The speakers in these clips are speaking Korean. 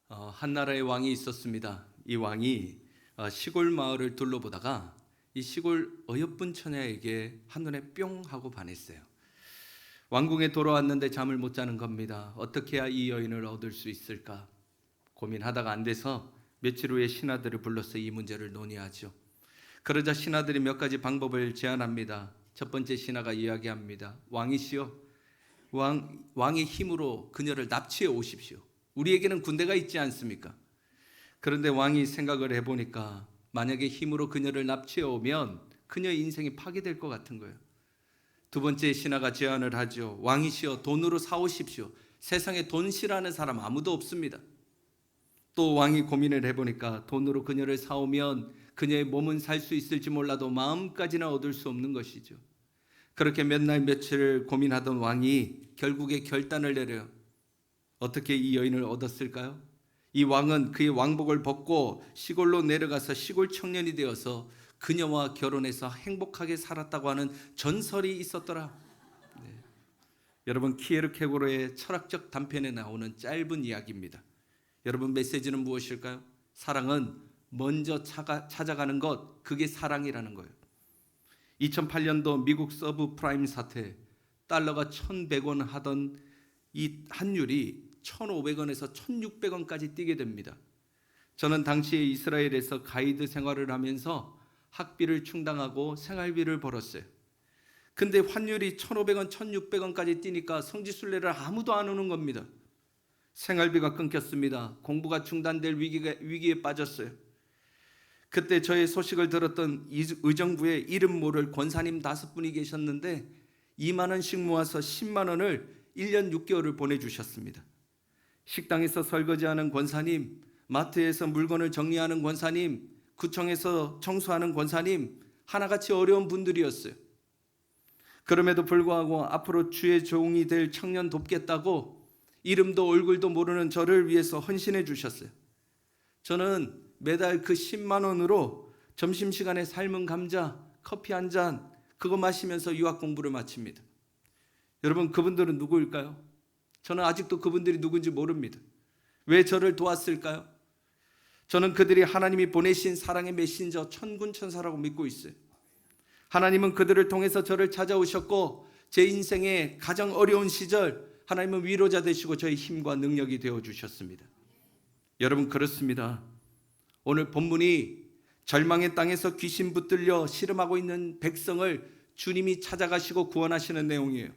한 나라의 왕이 있었습니다. 이 왕이 시골 마을을 둘러보다가 이 시골 어여쁜 처녀에게 한눈에 뿅 하고 반했어요. 왕궁에 돌아왔는데 잠을 못 자는 겁니다. 어떻게 해야 이 여인을 얻을 수 있을까 고민하다가 안 돼서 며칠 후에 신하들을 불러서 이 문제를 논의하죠. 그러자 신하들이 몇 가지 방법을 제안합니다. 첫 번째 신하가 이야기합니다. 왕이시여, 왕의 힘으로 그녀를 납치해 오십시오. 우리에게는 군대가 있지 않습니까? 그런데 왕이 생각을 해보니까 만약에 힘으로 그녀를 납치해 오면 그녀의 인생이 파괴될 것 같은 거예요. 두 번째 신하가 제안을 하죠. 왕이시여, 돈으로 사오십시오. 세상에 돈 싫어하는 사람 아무도 없습니다. 또 왕이 고민을 해보니까 돈으로 그녀를 사오면 그녀의 몸은 살 수 있을지 몰라도 마음까지는 얻을 수 없는 것이죠. 그렇게 몇 날 며칠 고민하던 왕이 결국에 결단을 내려요. 어떻게 이 여인을 얻었을까요? 이 왕은 그의 왕복을 벗고 시골로 내려가서 시골 청년이 되어서 그녀와 결혼해서 행복하게 살았다고 하는 전설이 있었더라. 여러분, 키에르케고르의 철학적 단편에 나오는 짧은 이야기입니다. 여러분, 메시지는 무엇일까요? 사랑은 먼저 찾아가는 것, 그게 사랑이라는 거예요. 2008년도 미국 서브프라임 사태, 달러가 1,100원 하던 이 환율이 1,500원에서 1,600원까지 뛰게 됩니다. 저는 당시에 이스라엘에서 가이드 생활을 하면서 학비를 충당하고 생활비를 벌었어요. 근데 환율이 1,500원, 1,600원까지 뛰니까 성지순례를 아무도 안 오는 겁니다. 생활비가 끊겼습니다. 공부가 중단될 위기에 빠졌어요. 그때 저의 소식을 들었던 의정부에 이름 모를 권사님 5분이 계셨는데 2만 원씩 모아서 10만 원을 1년 6개월을 보내주셨습니다. 식당에서 설거지하는 권사님, 마트에서 물건을 정리하는 권사님, 구청에서 청소하는 권사님, 하나같이 어려운 분들이었어요. 그럼에도 불구하고 앞으로 주의 종이 될 청년 돕겠다고 이름도 얼굴도 모르는 저를 위해서 헌신해 주셨어요. 저는 매달 그 10만 원으로 점심시간에 삶은 감자, 커피 한 잔 그거 마시면서 유학 공부를 마칩니다. 여러분, 그분들은 누구일까요? 저는 아직도 그분들이 누군지 모릅니다. 왜 저를 도왔을까요? 저는 그들이 하나님이 보내신 사랑의 메신저 천군천사라고 믿고 있어요. 하나님은 그들을 통해서 저를 찾아오셨고 제 인생의 가장 어려운 시절 하나님은 위로자 되시고 저의 힘과 능력이 되어주셨습니다. 여러분, 그렇습니다. 오늘 본문이 절망의 땅에서 귀신 붙들려 씨름하고 있는 백성을 주님이 찾아가시고 구원하시는 내용이에요.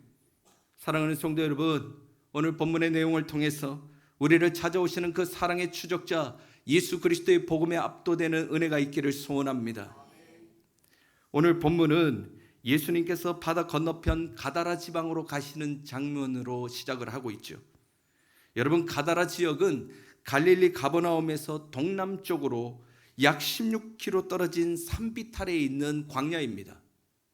사랑하는 성도 여러분, 오늘 본문의 내용을 통해서 우리를 찾아오시는 그 사랑의 추적자 예수 그리스도의 복음에 압도되는 은혜가 있기를 소원합니다. 오늘 본문은 예수님께서 바다 건너편 가다라 지방으로 가시는 장면으로 시작을 하고 있죠. 여러분, 가다라 지역은 갈릴리 가버나움에서 동남쪽으로 약 16km 떨어진 산비탈에 있는 광야입니다.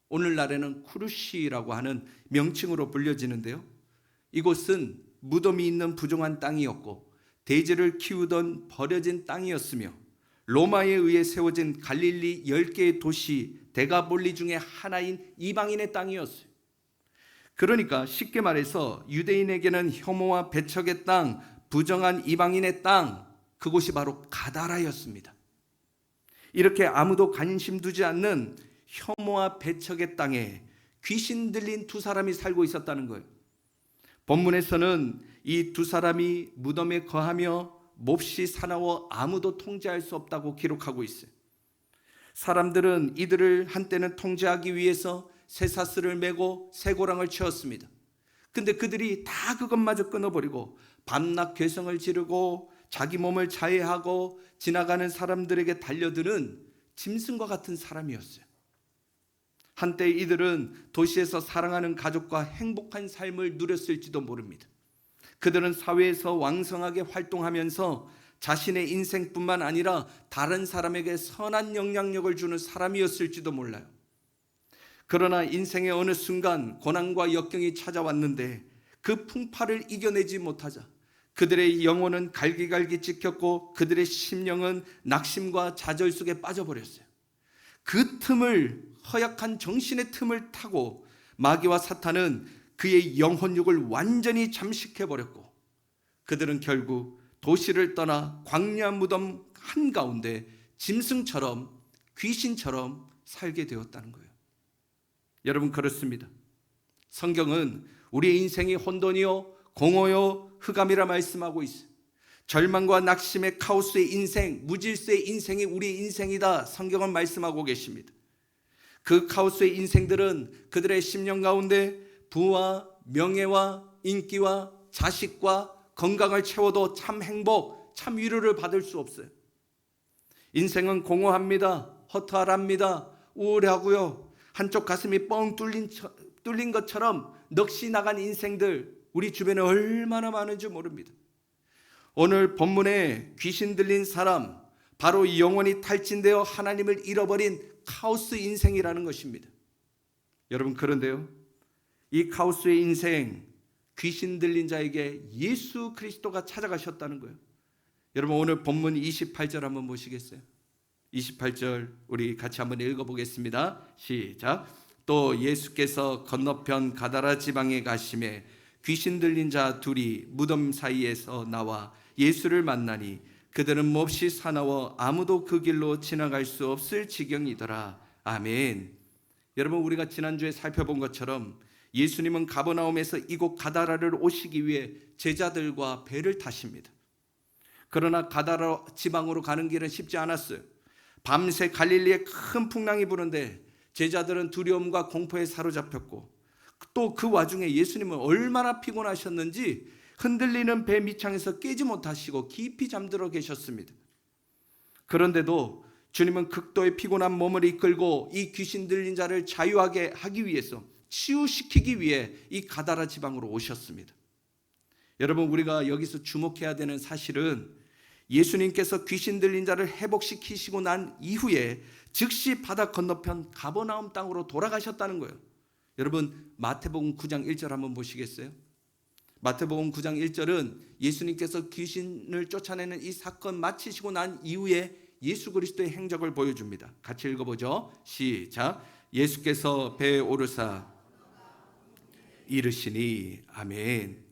오늘날에는 쿠르시라고 하는 명칭으로 불려지는데요. 이곳은 무덤이 있는 부정한 땅이었고 돼지를 키우던 버려진 땅이었으며 로마에 의해 세워진 갈릴리 10개의 도시 데가볼리 중에 하나인 이방인의 땅이었어요. 그러니까 쉽게 말해서 유대인에게는 혐오와 배척의 땅, 부정한 이방인의 땅, 그곳이 바로 가다라였습니다. 이렇게 아무도 관심 두지 않는 혐오와 배척의 땅에 귀신 들린 두 사람이 살고 있었다는 거예요. 본문에서는 이 두 사람이 무덤에 거하며 몹시 사나워 아무도 통제할 수 없다고 기록하고 있어요. 사람들은 이들을 한때는 통제하기 위해서 쇠사슬을 메고 쇠고랑을 채웠습니다. 근데 그들이 다 그것마저 끊어버리고 밤낮 괴성을 지르고 자기 몸을 자해하고 지나가는 사람들에게 달려드는 짐승과 같은 사람이었어요. 한때 이들은 도시에서 사랑하는 가족과 행복한 삶을 누렸을지도 모릅니다. 그들은 사회에서 왕성하게 활동하면서 자신의 인생뿐만 아니라 다른 사람에게 선한 영향력을 주는 사람이었을지도 몰라요. 그러나 인생의 어느 순간 고난과 역경이 찾아왔는데 그 풍파를 이겨내지 못하자 그들의 영혼은 갈기갈기 찍혔고 그들의 심령은 낙심과 좌절 속에 빠져버렸어요. 그 틈을, 허약한 정신의 틈을 타고 마귀와 사탄은 그의 영혼육을 완전히 잠식해버렸고 그들은 결국 도시를 떠나 광야 무덤 한가운데 짐승처럼 귀신처럼 살게 되었다는 거예요. 여러분, 그렇습니다. 성경은 우리의 인생이 혼돈이요 공허요 흑암이라 말씀하고 있어요. 절망과 낙심의 카오스의 인생, 무질서의 인생이 우리의 인생이다, 성경은 말씀하고 계십니다. 그 카오스의 인생들은 그들의 심령 가운데 부와 명예와 인기와 자식과 건강을 채워도 참 행복, 참 위로를 받을 수 없어요. 인생은 공허합니다. 허탈합니다. 우울하고요. 한쪽 가슴이 뻥 뚫린 것처럼 넋이 나간 인생들, 우리 주변에 얼마나 많은지 모릅니다. 오늘 본문에 귀신 들린 사람, 바로 영원히 탈진되어 하나님을 잃어버린 카오스 인생이라는 것입니다. 여러분, 그런데요, 이 카오스의 인생, 귀신 들린 자에게 예수 그리스도가 찾아가셨다는 거예요. 여러분, 오늘 본문 28절 한번 보시겠어요? 28절 우리 같이 한번 읽어보겠습니다. 시작. 또 예수께서 건너편 가다라 지방에 가심에 귀신 들린 자 둘이 무덤 사이에서 나와 예수를 만나니 그들은 몹시 사나워 아무도 그 길로 지나갈 수 없을 지경이더라. 아멘. 여러분, 우리가 지난주에 살펴본 것처럼 예수님은 가버나움에서 이곳 가다라를 오시기 위해 제자들과 배를 타십니다. 그러나 가다라 지방으로 가는 길은 쉽지 않았어요. 밤새 갈릴리에 큰 풍랑이 부는데 제자들은 두려움과 공포에 사로잡혔고, 또 그 와중에 예수님은 얼마나 피곤하셨는지 흔들리는 배 밑창에서 깨지 못하시고 깊이 잠들어 계셨습니다. 그런데도 주님은 극도의 피곤한 몸을 이끌고 이 귀신 들린 자를 자유하게 하기 위해서, 치유시키기 위해 이 가다라 지방으로 오셨습니다. 여러분, 우리가 여기서 주목해야 되는 사실은 예수님께서 귀신 들린 자를 회복시키시고 난 이후에 즉시 바다 건너편 가버나움 땅으로 돌아가셨다는 거예요. 여러분, 마태복음 9장 1절 한번 보시겠어요? 마태복음 9장 1절은 예수님께서 귀신을 쫓아내는 이 사건 마치시고 난 이후에 예수 그리스도의 행적을 보여줍니다. 같이 읽어보죠. 시작. 예수께서 배에 오르사 이르시니. 아멘.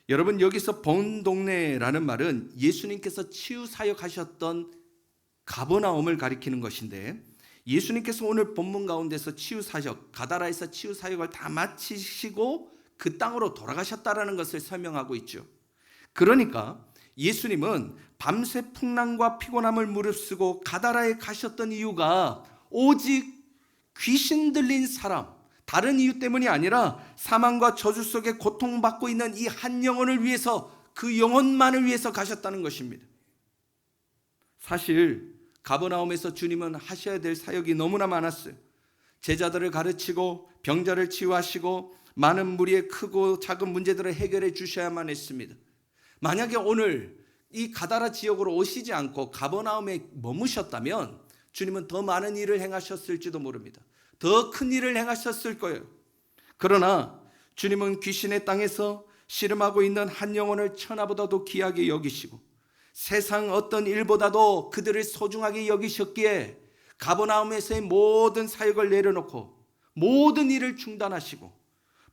여러분, 여기서 본 동네라는 말은 예수님께서 치유 사역하셨던 가버나움을 가리키는 것인데, 예수님께서 오늘 본문 가운데서 치유 사역, 가다라에서 치유 사역을 다 마치시고 그 땅으로 돌아가셨다라는 것을 설명하고 있죠. 그러니까 예수님은 밤새 풍랑과 피곤함을 무릅쓰고 가다라에 가셨던 이유가 오직 귀신 들린 사람, 다른 이유 때문이 아니라 사망과 저주 속에 고통받고 있는 이 한 영혼을 위해서, 그 영혼만을 위해서 가셨다는 것입니다. 사실 가버나움에서 주님은 하셔야 될 사역이 너무나 많았어요. 제자들을 가르치고 병자를 치유하시고 많은 무리의 크고 작은 문제들을 해결해 주셔야만 했습니다. 만약에 오늘 이 가다라 지역으로 오시지 않고 가버나움에 머무셨다면 주님은 더 많은 일을 행하셨을지도 모릅니다. 더 큰 일을 행하셨을 거예요. 그러나 주님은 귀신의 땅에서 씨름하고 있는 한 영혼을 천하보다도 귀하게 여기시고 세상 어떤 일보다도 그들을 소중하게 여기셨기에 가버나움에서의 모든 사역을 내려놓고 모든 일을 중단하시고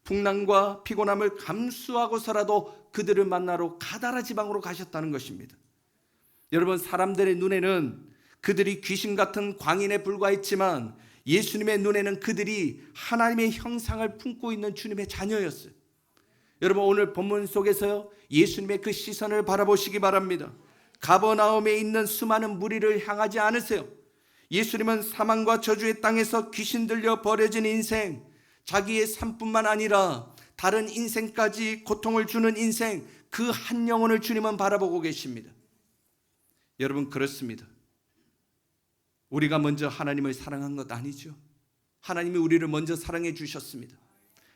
풍랑과 피곤함을 감수하고서라도 그들을 만나러 가다라 지방으로 가셨다는 것입니다. 여러분, 사람들의 눈에는 그들이 귀신 같은 광인에 불과했지만 예수님의 눈에는 그들이 하나님의 형상을 품고 있는 주님의 자녀였어요. 여러분, 오늘 본문 속에서요, 예수님의 그 시선을 바라보시기 바랍니다. 가버나움에 있는 수많은 무리를 향하지 않으세요. 예수님은 사망과 저주의 땅에서 귀신 들려 버려진 인생, 자기의 삶뿐만 아니라 다른 인생까지 고통을 주는 인생, 그 한 영혼을 주님은 바라보고 계십니다. 여러분, 그렇습니다. 우리가 먼저 하나님을 사랑한 것 아니죠. 하나님이 우리를 먼저 사랑해 주셨습니다.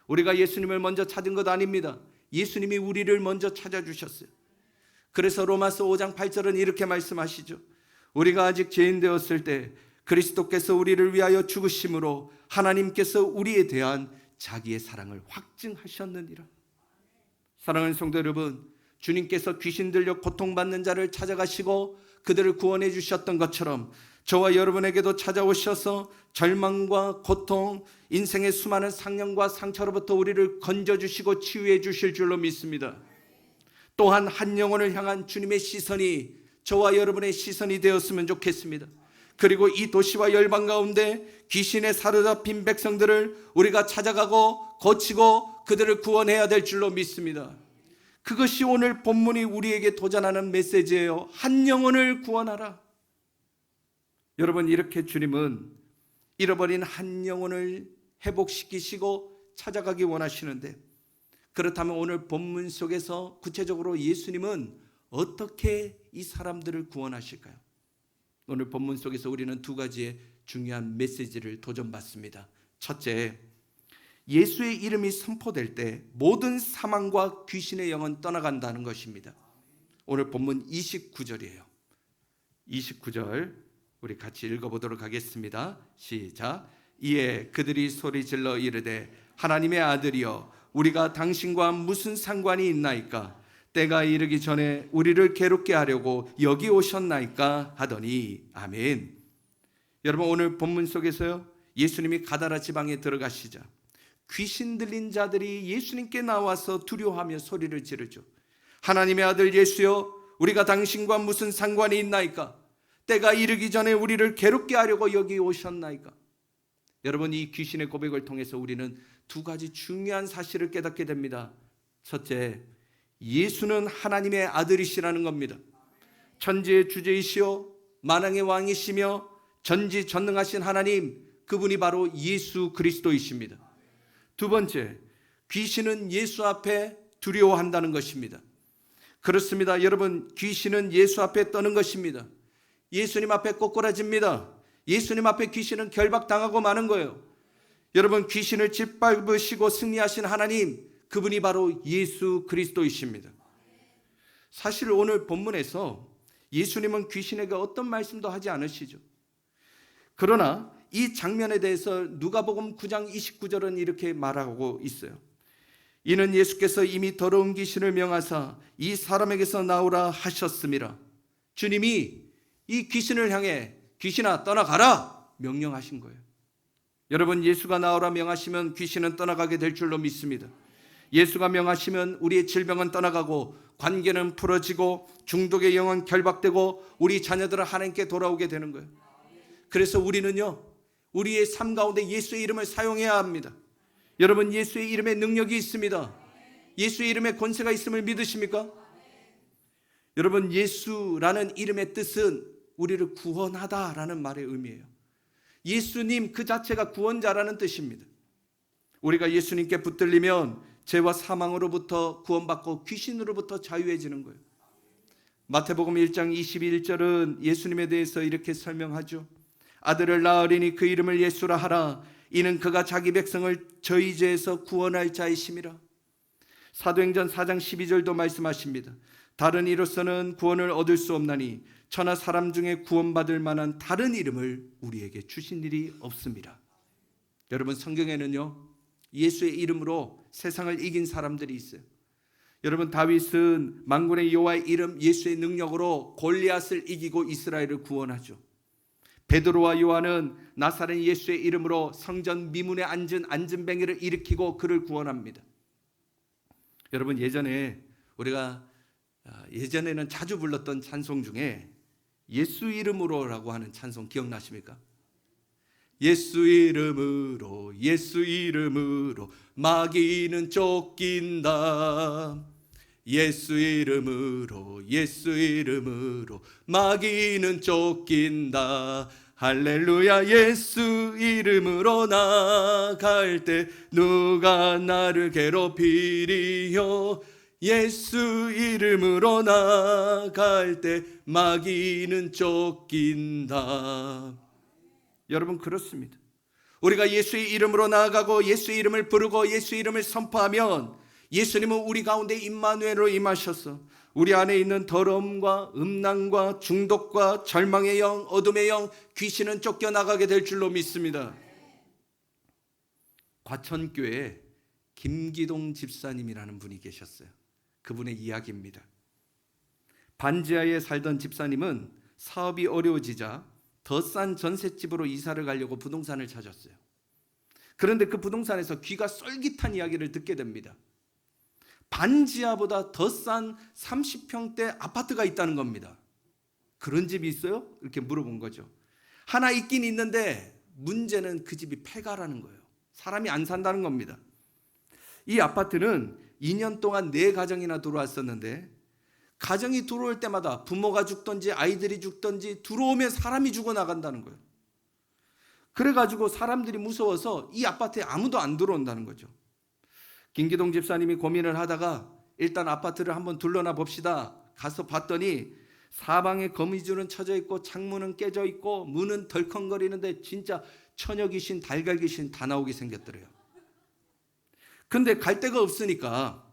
우리가 예수님을 먼저 찾은 것 아닙니다. 예수님이 우리를 먼저 찾아주셨어요. 그래서 로마서 5장 8절은 이렇게 말씀하시죠. 우리가 아직 죄인 되었을 때 그리스도께서 우리를 위하여 죽으심으로 하나님께서 우리에 대한 자기의 사랑을 확증하셨느니라. 사랑하는 성도 여러분, 주님께서 귀신 들려 고통받는 자를 찾아가시고 그들을 구원해 주셨던 것처럼 저와 여러분에게도 찾아오셔서 절망과 고통, 인생의 수많은 상념과 상처로부터 우리를 건져주시고 치유해 주실 줄로 믿습니다. 또한 한 영혼을 향한 주님의 시선이 저와 여러분의 시선이 되었으면 좋겠습니다. 그리고 이 도시와 열방 가운데 귀신에 사로잡힌 백성들을 우리가 찾아가고 고치고 그들을 구원해야 될 줄로 믿습니다. 그것이 오늘 본문이 우리에게 도전하는 메시지예요. 한 영혼을 구원하라. 여러분, 이렇게 주님은 잃어버린 한 영혼을 회복시키시고 찾아가기 원하시는데, 그렇다면 오늘 본문 속에서 구체적으로 예수님은 어떻게 이 사람들을 구원하실까요? 오늘 본문 속에서 우리는 두 가지의 중요한 메시지를 도전받습니다. 첫째, 예수의 이름이 선포될 때 모든 사망과 귀신의 영은 떠나간다는 것입니다. 오늘 본문 29절이에요. 29절 우리 같이 읽어보도록 하겠습니다. 시작. 이에 그들이 소리질러 이르되 하나님의 아들이여 우리가 당신과 무슨 상관이 있나이까? 때가 이르기 전에 우리를 괴롭게 하려고 여기 오셨나이까? 하더니 아멘. 여러분, 오늘 본문 속에서요, 예수님이 가다라 지방에 들어가시자 귀신 들린 자들이 예수님께 나와서 두려워하며 소리를 지르죠. 하나님의 아들 예수여 우리가 당신과 무슨 상관이 있나이까? 때가 이르기 전에 우리를 괴롭게 하려고 여기 오셨나이까? 여러분, 이 귀신의 고백을 통해서 우리는 두 가지 중요한 사실을 깨닫게 됩니다. 첫째, 예수는 하나님의 아들이시라는 겁니다. 천지의 주제이시오 만왕의 왕이시며 전지전능하신 하나님, 그분이 바로 예수 그리스도이십니다. 두 번째, 귀신은 예수 앞에 두려워한다는 것입니다. 그렇습니다. 여러분, 귀신은 예수 앞에 떠는 것입니다. 예수님 앞에 꼬꾸라집니다. 예수님 앞에 귀신은 결박당하고 마는 거예요. 여러분, 귀신을 짓밟으시고 승리하신 하나님, 그분이 바로 예수 그리스도이십니다. 사실 오늘 본문에서 예수님은 귀신에게 어떤 말씀도 하지 않으시죠. 그러나 이 장면에 대해서 누가복음 9장 29절은 이렇게 말하고 있어요. 이는 예수께서 이미 더러운 귀신을 명하사 이 사람에게서 나오라 하셨음이라. 주님이 이 귀신을 향해 귀신아 떠나가라 명령하신 거예요. 여러분, 예수가 나오라 명하시면 귀신은 떠나가게 될 줄로 믿습니다. 예수가 명하시면 우리의 질병은 떠나가고 관계는 풀어지고 중독의 영은 결박되고 우리 자녀들은 하나님께 돌아오게 되는 거예요. 그래서 우리는요, 우리의 삶 가운데 예수의 이름을 사용해야 합니다. 여러분, 예수의 이름에 능력이 있습니다. 예수의 이름에 권세가 있음을 믿으십니까? 여러분, 예수라는 이름의 뜻은 우리를 구원하다라는 말의 의미예요. 예수님 그 자체가 구원자라는 뜻입니다. 우리가 예수님께 붙들리면 죄와 사망으로부터 구원받고 귀신으로부터 자유해지는 거예요. 마태복음 1장 21절은 예수님에 대해서 이렇게 설명하죠. 아들을 낳으리니 그 이름을 예수라 하라. 이는 그가 자기 백성을 저희 죄에서 구원할 자이심이라. 사도행전 4장 12절도 말씀하십니다. 다른 이로서는 구원을 얻을 수 없나니 천하 사람 중에 구원받을 만한 다른 이름을 우리에게 주신 일이 없습니다. 여러분, 성경에는요, 예수의 이름으로 세상을 이긴 사람들이 있어요. 여러분, 다윗은 만군의 여호와의 이름 예수의 능력으로 골리앗을 이기고 이스라엘을 구원하죠. 베드로와 요한은 나사렛 예수의 이름으로 성전 미문에 앉은 안전뱅이를 일으키고 그를 구원합니다. 여러분, 예전에는 자주 불렀던 찬송 중에 예수 이름으로라고 하는 찬송 기억나십니까? 예수 이름으로 예수 이름으로 마귀는 쫓긴다. 예수 이름으로 예수 이름으로 마귀는 쫓긴다. 할렐루야. 예수 이름으로 나갈 때 누가 나를 괴롭히리요. 예수 이름으로 나갈 때 마귀는 쫓긴다. 여러분, 그렇습니다. 우리가 예수의 이름으로 나아가고 예수의 이름을 부르고 예수의 이름을 선포하면 예수님은 우리 가운데 임마누엘로 임하셔서 우리 안에 있는 더러움과 음란과 중독과 절망의 영, 어둠의 영, 귀신은 쫓겨나가게 될 줄로 믿습니다. 과천교회에 김기동 집사님이라는 분이 계셨어요. 그분의 이야기입니다. 반지하에 살던 집사님은 사업이 어려워지자 더 싼 전셋집으로 이사를 가려고 부동산을 찾았어요. 그런데 그 부동산에서 귀가 쏠깃한 이야기를 듣게 됩니다. 반지하보다 더 싼 30평대 아파트가 있다는 겁니다. 그런 집이 있어요? 이렇게 물어본 거죠. 하나 있긴 있는데 문제는 그 집이 폐가라는 거예요. 사람이 안 산다는 겁니다. 이 아파트는 2년 동안 4가정이나 들어왔었는데 가정이 들어올 때마다 부모가 죽든지 아이들이 죽든지 들어오면 사람이 죽어나간다는 거예요. 그래가지고 사람들이 무서워서 이 아파트에 아무도 안 들어온다는 거죠. 김기동 집사님이 고민을 하다가 일단 아파트를 한번 둘러나 봅시다. 가서 봤더니 사방에 거미줄은 쳐져 있고 창문은 깨져 있고 문은 덜컹거리는데 진짜 처녀 귀신, 달걀 귀신 다 나오게 생겼더래요. 근데 갈 데가 없으니까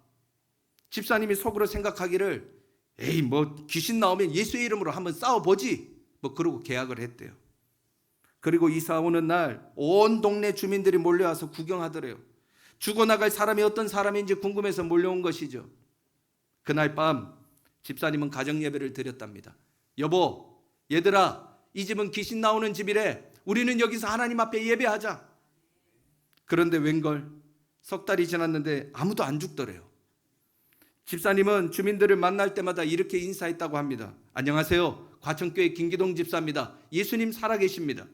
집사님이 속으로 생각하기를 에이 뭐 귀신 나오면 예수의 이름으로 한번 싸워보지 뭐 그러고 계약을 했대요. 그리고 이사 오는 날 온 동네 주민들이 몰려와서 구경하더래요. 죽어나갈 사람이 어떤 사람인지 궁금해서 몰려온 것이죠. 그날 밤 집사님은 가정예배를 드렸답니다. 여보, 얘들아, 이 집은 귀신 나오는 집이래. 우리는 여기서 하나님 앞에 예배하자. 그런데 웬걸 석 달이 지났는데 아무도 안 죽더래요. 집사님은 주민들을 만날 때마다 이렇게 인사했다고 합니다. 안녕하세요. 과천교회 김기동 집사입니다. 예수님 살아계십니다.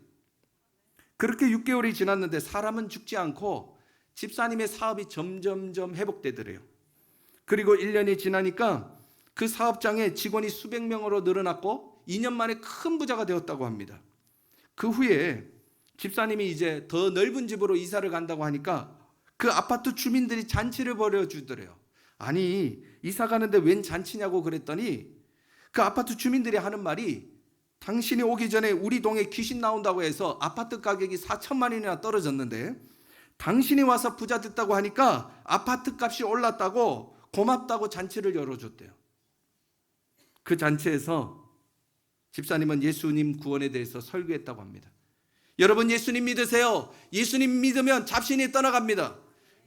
그렇게 6개월이 지났는데 사람은 죽지 않고 집사님의 사업이 점점점 회복되더래요. 그리고 1년이 지나니까 그 사업장에 직원이 수백 명으로 늘어났고 2년 만에 큰 부자가 되었다고 합니다. 그 후에 집사님이 이제 더 넓은 집으로 이사를 간다고 하니까 그 아파트 주민들이 잔치를 벌여주더래요. 아니 이사 가는데 웬 잔치냐고 그랬더니 그 아파트 주민들이 하는 말이 당신이 오기 전에 우리 동에 귀신 나온다고 해서 아파트 가격이 4천만 원이나 떨어졌는데 당신이 와서 부자 됐다고 하니까 아파트 값이 올랐다고 고맙다고 잔치를 열어줬대요. 그 잔치에서 집사님은 예수님 구원에 대해서 설교했다고 합니다. 여러분 예수님 믿으세요. 예수님 믿으면 잡신이 떠나갑니다.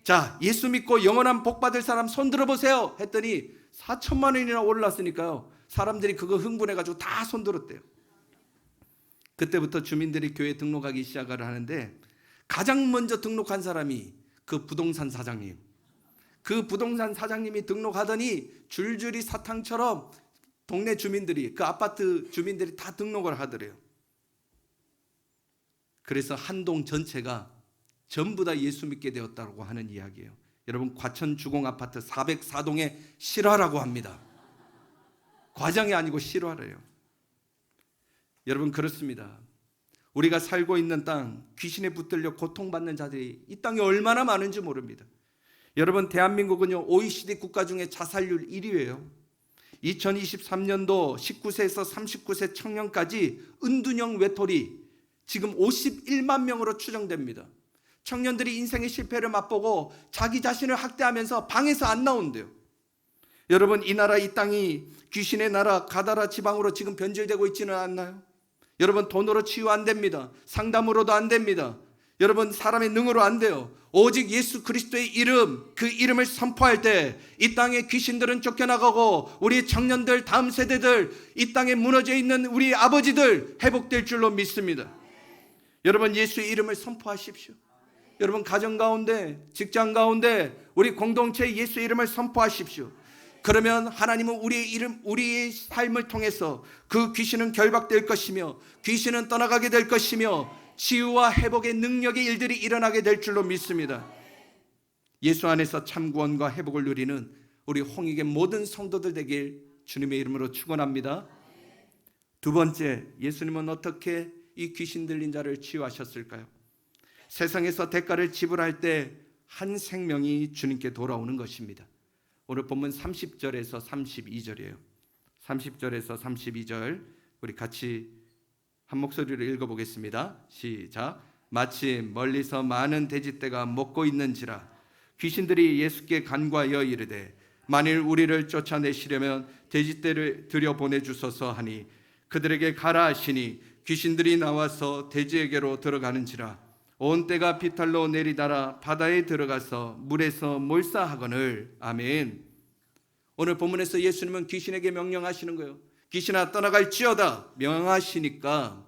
자, 예수 믿고 영원한 복 받을 사람 손 들어보세요 했더니 4천만 원이나 올랐으니까요. 사람들이 그거 흥분해가지고 다 손 들었대요. 그때부터 주민들이 교회 등록하기 시작을 하는데 가장 먼저 등록한 사람이 그 부동산 사장님. 그 부동산 사장님이 등록하더니 줄줄이 사탕처럼 동네 주민들이 그 아파트 주민들이 다 등록을 하더래요. 그래서 한 동 전체가 전부 다 예수 믿게 되었다고 하는 이야기예요. 여러분 과천 주공 아파트 404동의 실화라고 합니다. 과장이 아니고 실화래요. 여러분 그렇습니다. 우리가 살고 있는 땅 귀신에 붙들려 고통받는 자들이 이 땅에 얼마나 많은지 모릅니다. 여러분 대한민국은요 OECD 국가 중에 자살률 1위예요. 2023년도 19세에서 39세 청년까지 은둔형 외톨이 지금 51만 명으로 추정됩니다. 청년들이 인생의 실패를 맛보고 자기 자신을 학대하면서 방에서 안 나온대요. 여러분 이 나라 이 땅이 귀신의 나라 가다라 지방으로 지금 변질되고 있지는 않나요? 여러분 돈으로 치유 안 됩니다. 상담으로도 안 됩니다. 여러분 사람의 능으로 안 돼요. 오직 예수 그리스도의 이름, 그 이름을 선포할 때 이 땅의 귀신들은 쫓겨나가고 우리 청년들, 다음 세대들, 이 땅에 무너져 있는 우리 아버지들 회복될 줄로 믿습니다. 여러분 예수의 이름을 선포하십시오. 여러분 가정 가운데, 직장 가운데 우리 공동체에 예수의 이름을 선포하십시오. 그러면 하나님은 우리의 이름, 우리의 삶을 통해서 그 귀신은 결박될 것이며 귀신은 떠나가게 될 것이며 치유와 회복의 능력의 일들이 일어나게 될 줄로 믿습니다. 예수 안에서 참 구원과 회복을 누리는 우리 홍익의 모든 성도들 되길 주님의 이름으로 축원합니다. 두 번째, 예수님은 어떻게 이 귀신 들린 자를 치유하셨을까요? 세상에서 대가를 지불할 때 한 생명이 주님께 돌아오는 것입니다. 오늘 본문 30절에서 32절이에요. 30절에서 32절 우리 같이 한 목소리로 읽어보겠습니다. 시작. 마침 멀리서 많은 돼지떼가 먹고 있는지라 귀신들이 예수께 간과하여 이르되 만일 우리를 쫓아내시려면 돼지떼를 들여보내주소서 하니 그들에게 가라 하시니 귀신들이 나와서 돼지에게로 들어가는지라 온 떼가 비탈로 내리달아 바다에 들어가서 물에서 몰사하거늘. 아멘. 오늘 본문에서 예수님은 귀신에게 명령하시는 거예요. 귀신아 떠나갈지어다 명하시니까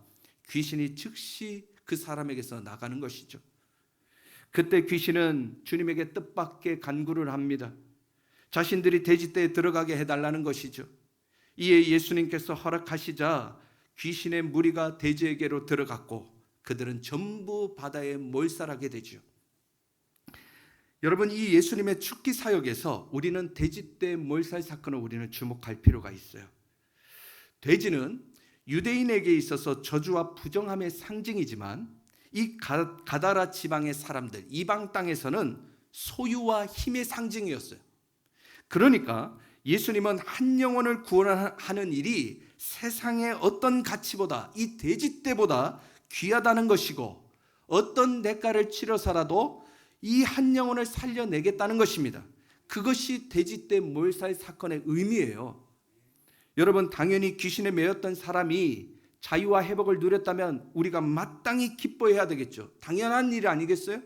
귀신이 즉시 그 사람에게서 나가는 것이죠. 그때 귀신은 주님에게 뜻밖의 간구를 합니다. 자신들이 돼지떼에 들어가게 해달라는 것이죠. 이에 예수님께서 허락하시자 귀신의 무리가 돼지에게로 들어갔고 그들은 전부 바다에 몰살하게 되죠. 여러분, 이 예수님의 축기 사역에서 우리는 돼지떼 몰살 사건을 우리는 주목할 필요가 있어요. 돼지는 유대인에게 있어서 저주와 부정함의 상징이지만 이 가다라 지방의 사람들, 이방 땅에서는 소유와 힘의 상징이었어요. 그러니까 예수님은 한 영혼을 구원하는 일이 세상의 어떤 가치보다, 이 돼지떼보다 귀하다는 것이고 어떤 대가를 치러서라도 이 한 영혼을 살려내겠다는 것입니다. 그것이 돼지떼 몰살 사건의 의미예요. 여러분, 당연히 귀신에 매였던 사람이 자유와 회복을 누렸다면 우리가 마땅히 기뻐해야 되겠죠. 당연한 일 아니겠어요?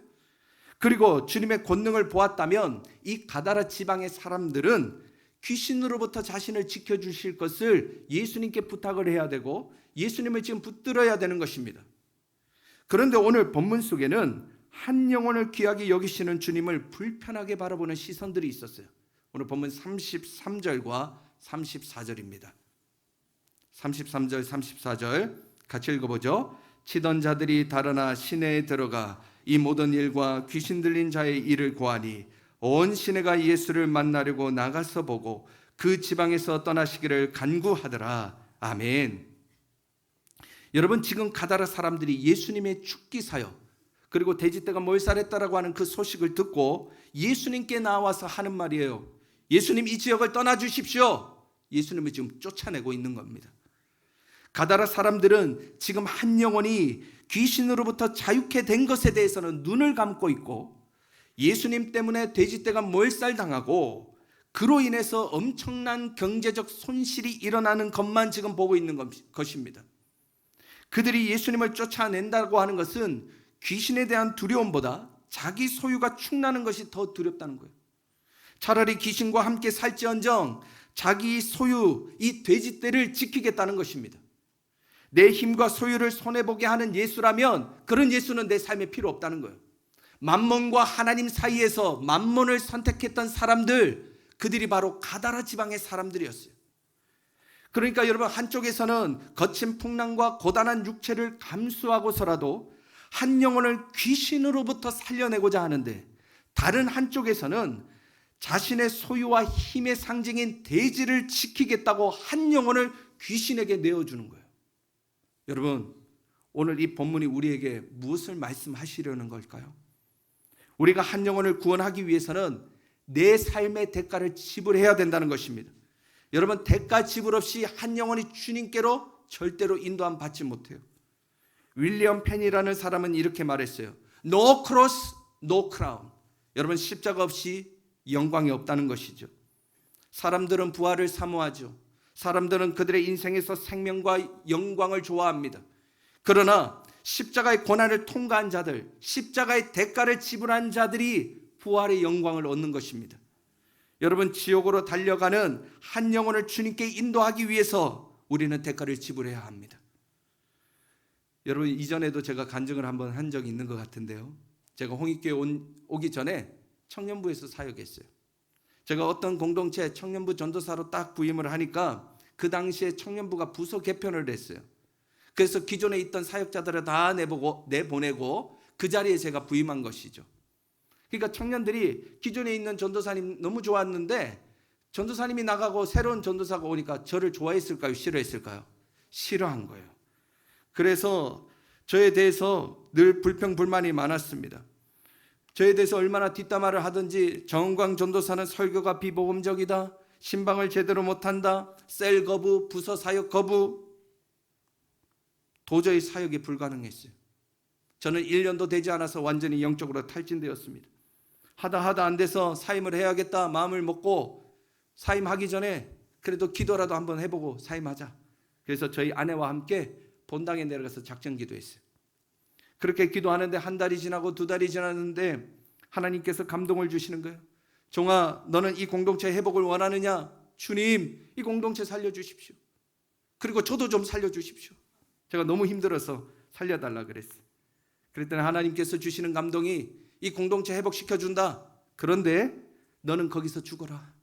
그리고 주님의 권능을 보았다면 이 가다라 지방의 사람들은 귀신으로부터 자신을 지켜주실 것을 예수님께 부탁을 해야 되고 예수님을 지금 붙들어야 되는 것입니다. 그런데 오늘 본문 속에는 한 영혼을 귀하게 여기시는 주님을 불편하게 바라보는 시선들이 있었어요. 오늘 본문 33절과 34절입니다. 33절, 34절 같이 읽어보죠. 치던 자들이 달아나 시내에 들어가 이 모든 일과 귀신 들린 자의 일을 고하니 온 시내가 예수를 만나려고 나가서 보고 그 지방에서 떠나시기를 간구하더라. 아멘. 여러분, 지금 가다라 사람들이 예수님의 축기 사역 그리고 돼지떼가 몰살했다라고 하는 그 소식을 듣고 예수님께 나와서 하는 말이에요. 예수님, 이 지역을 떠나 주십시오. 예수님을 지금 쫓아내고 있는 겁니다. 가다라 사람들은 지금 한 영혼이 귀신으로부터 자유케 된 것에 대해서는 눈을 감고 있고 예수님 때문에 돼지떼가 몰살당하고 그로 인해서 엄청난 경제적 손실이 일어나는 것만 지금 보고 있는 것입니다. 그들이 예수님을 쫓아낸다고 하는 것은 귀신에 대한 두려움보다 자기 소유가 축나는 것이 더 두렵다는 거예요. 차라리 귀신과 함께 살지언정 자기 소유, 이 돼지떼를 지키겠다는 것입니다. 내 힘과 소유를 손해보게 하는 예수라면 그런 예수는 내 삶에 필요 없다는 거예요. 만몬과 하나님 사이에서 만몬을 선택했던 사람들, 그들이 바로 가다라 지방의 사람들이었어요. 그러니까 여러분, 한쪽에서는 거친 풍랑과 고단한 육체를 감수하고서라도 한 영혼을 귀신으로부터 살려내고자 하는데, 다른 한쪽에서는 자신의 소유와 힘의 상징인 돼지를 지키겠다고 한 영혼을 귀신에게 내어주는 거예요. 여러분, 오늘 이 본문이 우리에게 무엇을 말씀하시려는 걸까요? 우리가 한 영혼을 구원하기 위해서는 내 삶의 대가를 지불해야 된다는 것입니다. 여러분, 대가 지불 없이 한 영혼이 주님께로 절대로 인도함 받지 못해요. 윌리엄 펜이라는 사람은 이렇게 말했어요. No cross, no crown. 여러분, 십자가 없이 영광이 없다는 것이죠. 사람들은 부활을 사모하죠. 사람들은 그들의 인생에서 생명과 영광을 좋아합니다. 그러나 십자가의 고난을 통과한 자들, 십자가의 대가를 지불한 자들이 부활의 영광을 얻는 것입니다. 여러분, 지옥으로 달려가는 한 영혼을 주님께 인도하기 위해서 우리는 대가를 지불해야 합니다. 여러분, 이전에도 제가 간증을 한번 한 적이 있는 것 같은데요. 제가 홍익교회 오기 전에 청년부에서 사역했어요. 제가 어떤 공동체 청년부 전도사로 딱 부임을 하니까 그 당시에 청년부가 부서 개편을 했어요. 그래서 기존에 있던 사역자들을 다 내보내고 그 자리에 제가 부임한 것이죠. 그러니까 청년들이 기존에 있는 전도사님 너무 좋았는데 전도사님이 나가고 새로운 전도사가 오니까 저를 좋아했을까요? 싫어했을까요? 싫어한 거예요. 그래서 저에 대해서 늘 불평불만이 많았습니다. 저에 대해서 얼마나 뒷담화를 하든지 정은광 전도사는 설교가 비복음적이다, 신방을 제대로 못한다, 셀 거부, 부서 사역 거부, 도저히 사역이 불가능했어요. 저는 1년도 되지 않아서 완전히 영적으로 탈진되었습니다. 하다 안 돼서 사임을 해야겠다 마음을 먹고 사임하기 전에 그래도 기도라도 한번 해보고 사임하자. 그래서 저희 아내와 함께 본당에 내려가서 작전 기도했어요. 그렇게 기도하는데 한 달이 지나고 두 달이 지났는데 하나님께서 감동을 주시는 거예요. 종아, 너는 이 공동체 회복을 원하느냐? 주님, 이 공동체 살려주십시오. 그리고 저도 좀 살려주십시오. 제가 너무 힘들어서 살려달라 그랬어요. 그랬더니 하나님께서 주시는 감동이 이 공동체 회복시켜준다. 그런데 너는 거기서 죽어라.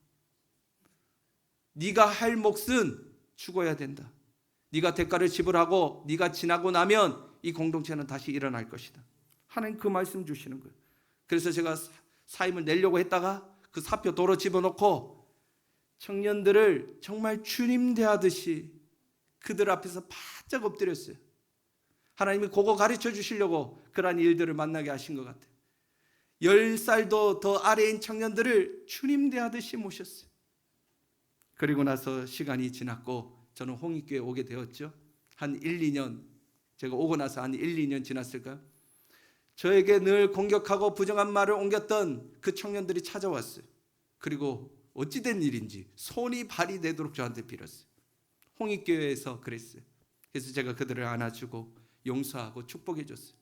네가 할 몫은 죽어야 된다. 네가 대가를 지불하고 네가 지나고 나면 이 공동체는 다시 일어날 것이다. 하나님 그 말씀 주시는 거예요. 그래서 제가 사임을 내려고 했다가 그 사표 도로 집어넣고 청년들을 정말 주님 대하듯이 그들 앞에서 바짝 엎드렸어요. 하나님이 그거 가르쳐 주시려고 그러한 일들을 만나게 하신 것 같아요. 10살도 더 아래인 청년들을 주님 대하듯이 모셨어요. 그리고 나서 시간이 지났고 저는 홍익교에 오게 되었죠. 한 1, 2년, 제가 오고 나서 한 1, 2년 지났을까요? 저에게 늘 공격하고 부정한 말을 옮겼던 그 청년들이 찾아왔어요. 그리고 어찌된 일인지 손이 발이 되도록 저한테 빌었어요. 홍익교회에서 그랬어요. 그래서 제가 그들을 안아주고 용서하고 축복해 줬어요.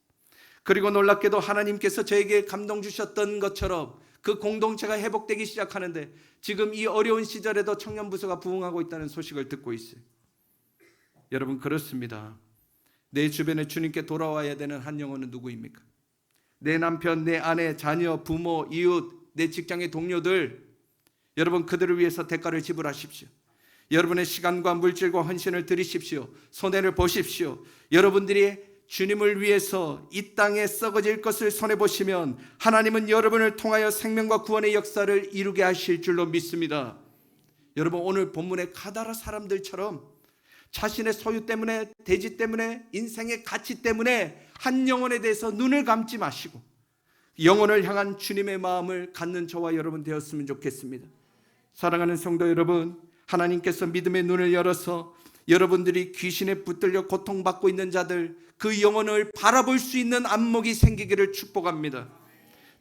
그리고 놀랍게도 하나님께서 저에게 감동 주셨던 것처럼 그 공동체가 회복되기 시작하는데 지금 이 어려운 시절에도 청년부서가 부흥하고 있다는 소식을 듣고 있어요. 여러분 그렇습니다. 내 주변에 주님께 돌아와야 되는 한 영혼은 누구입니까? 내 남편, 내 아내, 자녀, 부모, 이웃, 내 직장의 동료들, 여러분 그들을 위해서 대가를 지불하십시오. 여러분의 시간과 물질과 헌신을 드리십시오. 손해를 보십시오. 여러분들이 주님을 위해서 이 땅에 썩어질 것을 손해보시면 하나님은 여러분을 통하여 생명과 구원의 역사를 이루게 하실 줄로 믿습니다. 여러분 오늘 본문의 가다라 사람들처럼 자신의 소유 때문에, 대지 때문에, 인생의 가치 때문에 한 영혼에 대해서 눈을 감지 마시고 영혼을 향한 주님의 마음을 갖는 저와 여러분 되었으면 좋겠습니다. 사랑하는 성도 여러분, 하나님께서 믿음의 눈을 열어서 여러분들이 귀신에 붙들려 고통받고 있는 자들 그 영혼을 바라볼 수 있는 안목이 생기기를 축복합니다.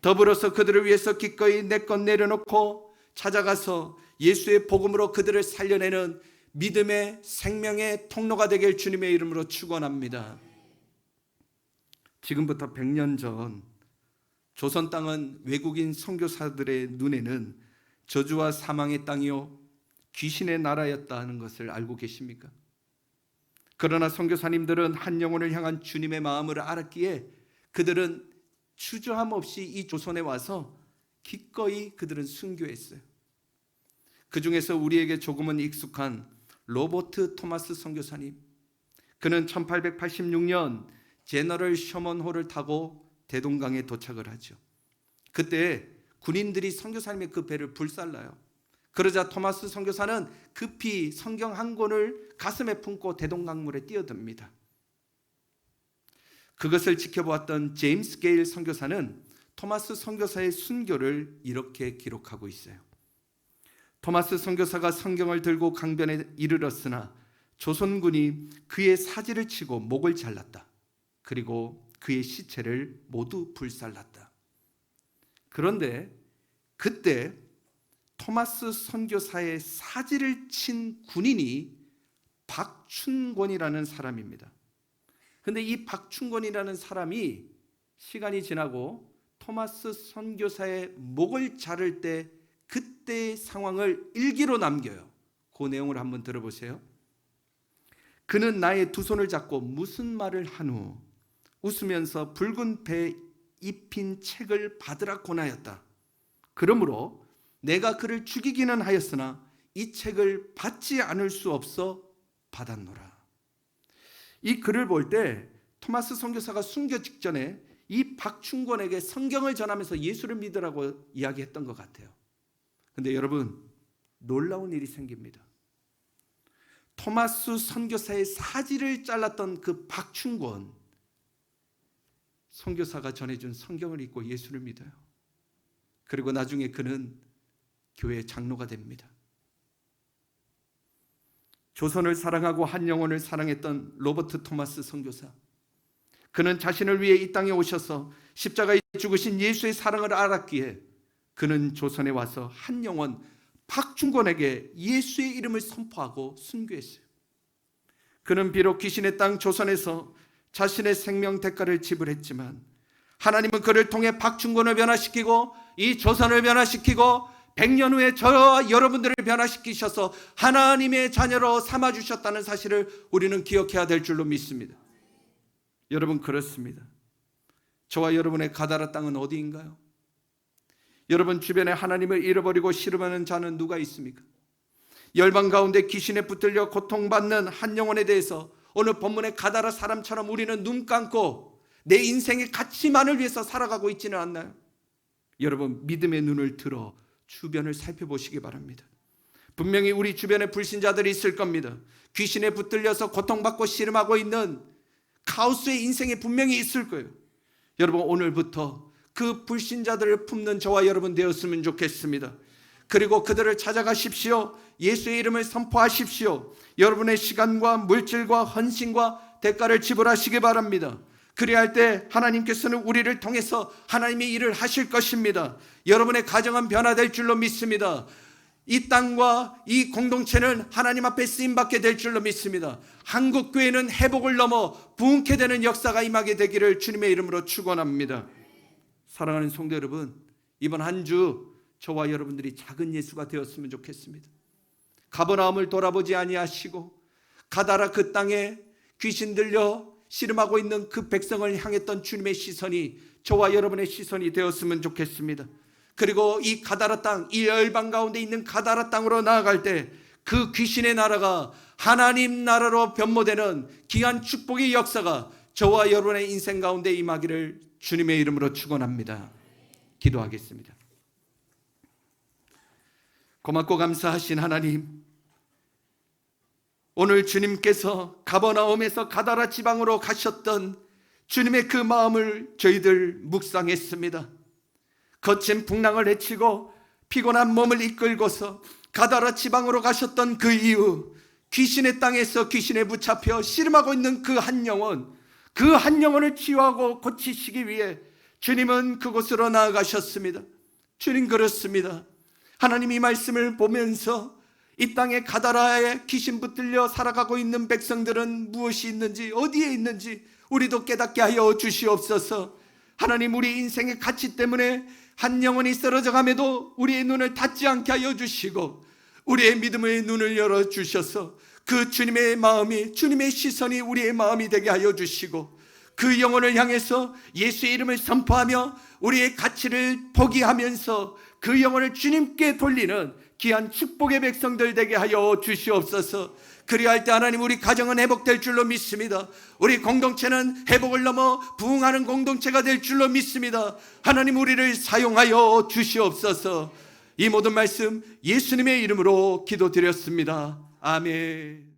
더불어서 그들을 위해서 기꺼이 내 것 내려놓고 찾아가서 예수의 복음으로 그들을 살려내는 믿음의 생명의 통로가 되길 주님의 이름으로 축원합니다. 지금부터 100년 전 조선 땅은 외국인 선교사들의 눈에는 저주와 사망의 땅이요 귀신의 나라였다는 것을 알고 계십니까? 그러나 선교사님들은 한 영혼을 향한 주님의 마음을 알았기에 그들은 주저함 없이 이 조선에 와서 기꺼이 그들은 순교했어요. 그 중에서 우리에게 조금은 익숙한 로버트 토마스 선교사님, 그는 1886년 제너럴 셔먼호를 타고 대동강에 도착을 하죠. 그때 군인들이 선교사님의 그 배를 불살라요. 그러자 토마스 선교사는 급히 성경 한 권을 가슴에 품고 대동강물에 뛰어듭니다. 그것을 지켜보았던 제임스 게일 선교사는 토마스 선교사의 순교를 이렇게 기록하고 있어요. 토마스 선교사가 성경을 들고 강변에 이르렀으나 조선군이 그의 사지를 치고 목을 잘랐다. 그리고 그의 시체를 모두 불살랐다. 그런데 그때 토마스 선교사의 사지를 친 군인이 박춘권이라는 사람입니다. 그런데 이 박춘권이라는 사람이 시간이 지나고 토마스 선교사의 목을 자를 때 그때의 상황을 일기로 남겨요. 그 내용을 한번 들어보세요. 그는 나의 두 손을 잡고 무슨 말을 한 후 웃으면서 붉은 배 입힌 책을 받으라 권하였다. 그러므로 내가 그를 죽이기는 하였으나 이 책을 받지 않을 수 없어 받았노라. 이 글을 볼 때 토마스 선교사가 순교 직전에 이 박충권에게 성경을 전하면서 예수를 믿으라고 이야기했던 것 같아요. 그런데 여러분 놀라운 일이 생깁니다. 토마스 선교사의 사지를 잘랐던 그 박충권 선교사가 전해준 성경을 읽고 예수를 믿어요. 그리고 나중에 그는 교회 장로가 됩니다. 조선을 사랑하고 한 영혼을 사랑했던 로버트 토마스 선교사, 그는 자신을 위해 이 땅에 오셔서 십자가에 죽으신 예수의 사랑을 알았기에 그는 조선에 와서 한 영혼 박충권에게 예수의 이름을 선포하고 순교했어요. 그는 비록 귀신의 땅 조선에서 자신의 생명 대가를 지불했지만 하나님은 그를 통해 박충권을 변화시키고 이 조선을 변화시키고 100년 후에 저와 여러분들을 변화시키셔서 하나님의 자녀로 삼아주셨다는 사실을 우리는 기억해야 될 줄로 믿습니다. 여러분 그렇습니다. 저와 여러분의 가다라 땅은 열방 가운데 귀신에 붙들려 고통받는 한 영혼에 대해서 오늘 본문의 가다라 사람처럼 우리는 눈 감고 내 인생의 가치만을 위해서 살아가고 있지는 않나요? 여러분, 믿음의 눈을 들어 주변을 살펴보시기 바랍니다. 분명히 우리 주변에 불신자들이 있을 겁니다. 귀신에 붙들려서 고통받고 씨름하고 있는 카오스의 인생에 분명히 있을 거예요. 여러분, 오늘부터 그 불신자들을 품는 저와 여러분 되었으면 좋겠습니다. 그리고 그들을 찾아가십시오. 예수의 이름을 선포하십시오. 여러분의 시간과 물질과 헌신과 대가를 지불하시기 바랍니다. 그리할 때 하나님께서는 우리를 통해서 하나님의 일을 하실 것입니다. 여러분의 가정은 변화될 줄로 믿습니다. 이 땅과 이 공동체는 하나님 앞에 쓰임받게 될 줄로 믿습니다. 한국교회는 회복을 넘어 부흥케 되는 역사가 임하게 되기를 주님의 이름으로 축원합니다. 사랑하는 성도 여러분, 이번 한 주 저와 여러분들이 작은 예수가 되었으면 좋겠습니다. 가버나움을 돌아보지 아니하시고 가다라 그 땅에 귀신 들려 씨름하고 있는 그 백성을 향했던 주님의 시선이 저와 여러분의 시선이 되었으면 좋겠습니다. 그리고 이 가다라 땅, 이 열방 가운데 있는 가다라 땅으로 나아갈 때 그 귀신의 나라가 하나님 나라로 변모되는 귀한 축복의 역사가 저와 여러분의 인생 가운데 임하기를 주님의 이름으로 축원합니다. 기도하겠습니다. 고맙고 감사하신 하나님, 오늘 주님께서 가버나움에서 가다라 지방으로 가셨던 주님의 그 마음을 저희들 묵상했습니다. 거친 풍랑을 헤치고 피곤한 몸을 이끌고서 가다라 지방으로 가셨던 그 이후 귀신의 땅에서 귀신에 붙잡혀 씨름하고 있는 그 한 영혼을 치유하고 고치시기 위해 주님은 그곳으로 나아가셨습니다. 주님, 그렇습니다. 하나님, 이 말씀을 보면서 이 땅에 가다라에 귀신 붙들려 살아가고 있는 백성들은 무엇이 있는지, 어디에 있는지 우리도 깨닫게 하여 주시옵소서. 하나님, 우리 인생의 가치 때문에 한 영혼이 쓰러져 감에도 우리의 눈을 닫지 않게 하여 주시고 우리의 믿음의 눈을 열어주셔서 그 주님의 마음이, 주님의 시선이 우리의 마음이 되게 하여 주시고 그 영혼을 향해서 예수의 이름을 선포하며 우리의 가치를 포기하면서 그 영혼을 주님께 돌리는 귀한 축복의 백성들 되게 하여 주시옵소서. 그리할 때 하나님, 우리 가정은 회복될 줄로 믿습니다. 우리 공동체는 회복을 넘어 부흥하는 공동체가 될 줄로 믿습니다. 하나님, 우리를 사용하여 주시옵소서. 이 모든 말씀 예수님의 이름으로 기도드렸습니다. 아멘.